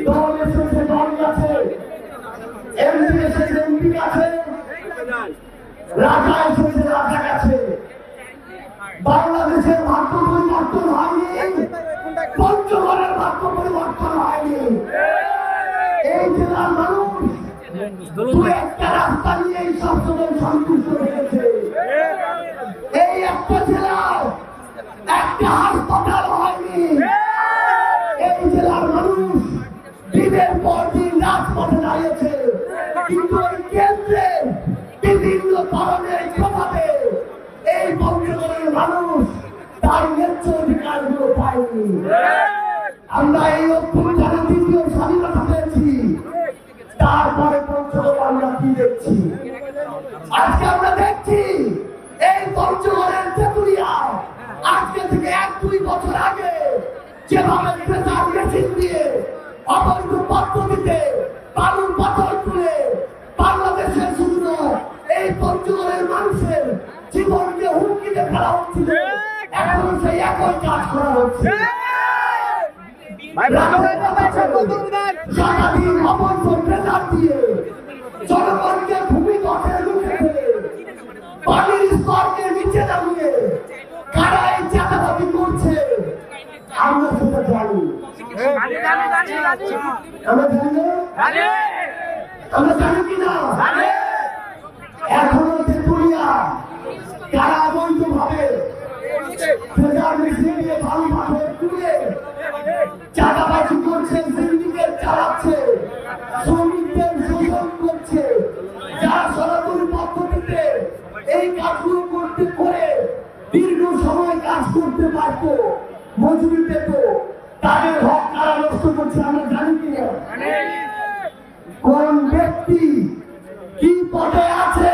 দল এসেছে, দল আছে, এমপি এসেছে, এমপি আছে, রাজা এসেছে, রাজা আছে। বাংলাদেশের ভাগ্য পরিবর্তন হয়নি, পঞ্চগড়ের ভাগ্য পরিবর্তন হয়নি। এই জেলার মানুষ দু একটা রাস্তা নিয়ে এই সবসময় সন্তুষ্ট হয়েছে। এই একটা জেলার একটা হাসপাতাল হয়নি। এই জেলার মানুষ দিনের পর দিন রাজপথে দাঁড়িয়েছে, কিন্তু এই কেন্দ্রে বিভিন্ন ধরনের প্রভাবে এই পঞ্চগড়ের মানুষ তার ন্যায্য অধিকারগুলো পায়নি। আমরা এই অভ্যুত্থানে দ্বিতীয় স্বাধীনতা পেয়েছি, তারপরে পঞ্চগড়ে আমরা কি দেখছি? আজকে আমরা দেখছি এই পঞ্চগড়ের তেঁতুলিয়া আজকে থেকে 1-2 বছর আগে যেভাবে ট্রেজার মেশিন দিয়ে অবৈধ পদ্ধতিতে বালুর পাথর তুলে বাংলাদেশের শুধু এই পঞ্চগড়ের মানুষের জীবনকে হুমকিতে ফেলা হচ্ছিল, এখন সেই একই কাজ করা হচ্ছে। সারাদিন অবৈধ ট্রেজার দিয়ে জনগণকে ভূমিগঠে লুটে ফেলে পানির স্তরকে নিচে নামিয়ে কারা এই চাঁদাবাজি করছে আমরা সেটা জানি। আমরা জানি না, আমরা জানি কিনা? এখনো তেঁতুলিয়া কারা অবৈধ ভাবে ট্রেজার মেশিন দিয়ে বালু পাথর তুলে চাঁদাবাজি করছে, সিন্ডিকেট চালাচ্ছে, শ্রমিকদের শোষণ করছে। যারা সনাতনী পদ্ধতিতে এই কাজগুলো করতে করে দীর্ঘ সময় কাজ করতে পারত, মজুরি পেত, তাদের হক কারা নষ্ট করছে আমরা জানি কিনা? কোন ব্যক্তি কি পদে আছে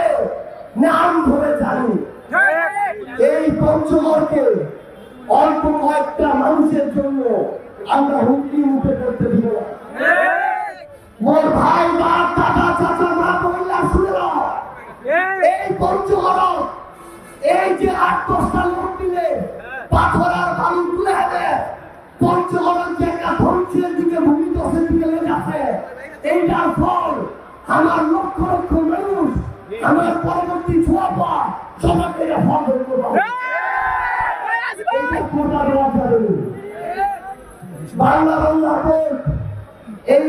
নাম ধরে জানি। এই পঞ্চগড়কে অল্প কয়েকটা মানুষের জন্য আমরা হুমকি মুখে করতে দিব না। মোর ভাই, বাপ, দাদা, চাচা, মা, বোনরা শুনে নাও, এই পঞ্চগড় এই যে 8-10টা লোক মিলে পাথর আর বালু তুলে হবে, পঞ্চগড়ের যে একটা ধ্বংসের দিকে ভূমিধসের দিকে লেগে আছে, এইটার ফল আমার লক্ষ লক্ষ মানুষ, আমার পরবর্তী ছোঁয়া সবাইকে ফল ধরতে পারবে। বাংলা এই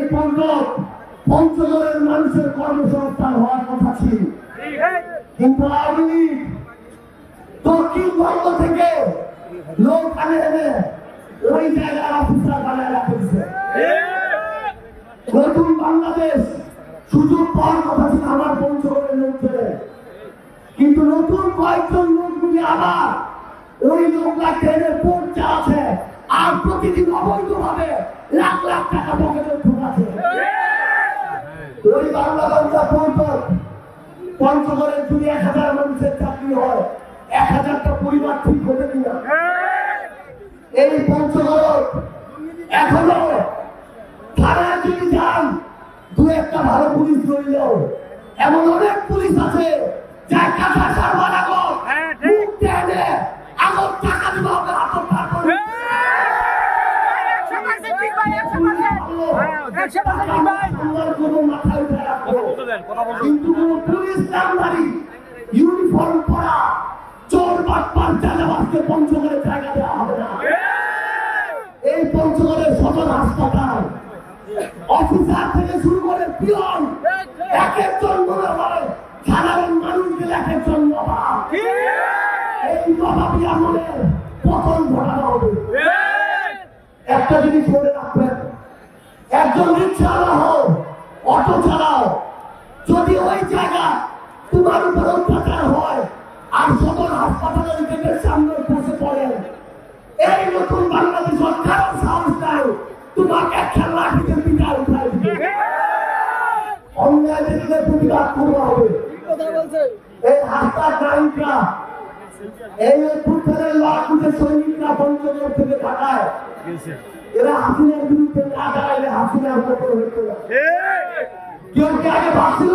পঞ্চগড়ের মানুষের কর্মসংস্থান হওয়ার কথা ছিল, কিন্তু আওয়ামী লীগ দক্ষিণবঙ্গ থেকে লোক আনে এনে ওই জায়গায় অফিসার বানায় রাখছে। নতুন বাংলাদেশ সুযোগ পাওয়ার কথা ছিল আমার পঞ্চগড়ের লোকদের, কিন্তু নতুন কয়েকজন লোক মিলে আবার ওই লোকরা ট্রেনের পোর্ট চালাচ্ছে আর প্রতিদিন অবৈধভাবে লাখ লাখ টাকা পকেটে ঢুকাচ্ছে। ওই বাংলাদেশটা পঞ্চগড়ের যদি 1000 মানুষের চাকরি হয়, 1000টা পরিবার ঠিক হবে কিনা? এই পঞ্চগড় এখনো থানায় যদি যান 2-1টা ভালো পুলিশ ধরলেও এমন অনেক পুলিশ আছে যা কাঁচা সারবার আগত মুখ টেনে আগত টাকা দিব আপনার হাতত থাকবে। কিন্তু পুলিশ নামধারী ইউনিফর্ম পরা চোর বাটপার চাঁদাবাজকে পঞ্চগড়ে জায়গা দেওয়া হবে না। এই পঞ্চগড়ের সদর হাসপাতাল অফিসার থেকে শুরু করে পিয়ন এক একজন মনে হয় সাধারণ মানুষদের এক একজন নবাব। এই নবাবী আমলের পতন ঘটানো হবে। একটা জিনিস মনে রাখবেন, একজন রিক্সাওয়ালা হও, অটো চালাও, যদি ওই জায়গা তোমার উপর অত্যাচার হয় আর সদর হাসপাতালের গেটের সামনে বসে পড়েন, এই নতুন বাংলাদেশ সরকার সাহস দেয় তোমাকে একটা লাঠিতে পিঠা উঠাই দিবে। অন্যায় দেখলে প্রতিবাদ করতে হবে। এই হাসপাতাল নায়িকা, এই অভ্যুত্থানের লাখ সৈনিকরা পঞ্চগড় থেকে ঢাকায়, এরা হাসিনার বিরুদ্ধে না দাঁড়াইলে হাসিনার মতো হইতো না। কেউ কি আগে ভাবছিল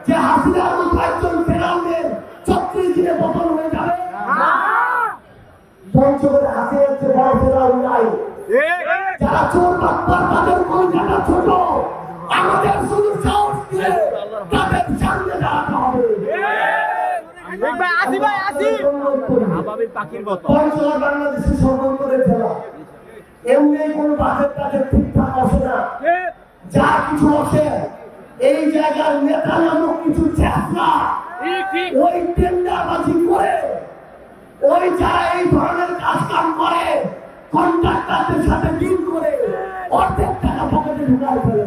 যে হাসিনার মতো একজন ফেরাউনের 36 দিনে পতন হয়ে যাবে? পঞ্চগড়ে হাসিনার চেয়ে বড় ফেরাউন নাই। যারা চোর বাটপার তাদের কোনো পঞ্চগড় বাংলাদেশের সর্বান্তরের জেলা। এমনি কোনো বাজেট টাজেট ঠিকঠাক আসে না, যা কিছু আসে এই জায়গার নেতা নামক কিছু চেষ্টা ওই টেন্ডারবাজি করে, ওই যারা এই ধরনের কাজ কাম করে কন্ট্রাক্টরদের সাথে ডিল করে অর্ধেক টাকা পকেটে ঢুকায় ফেলে।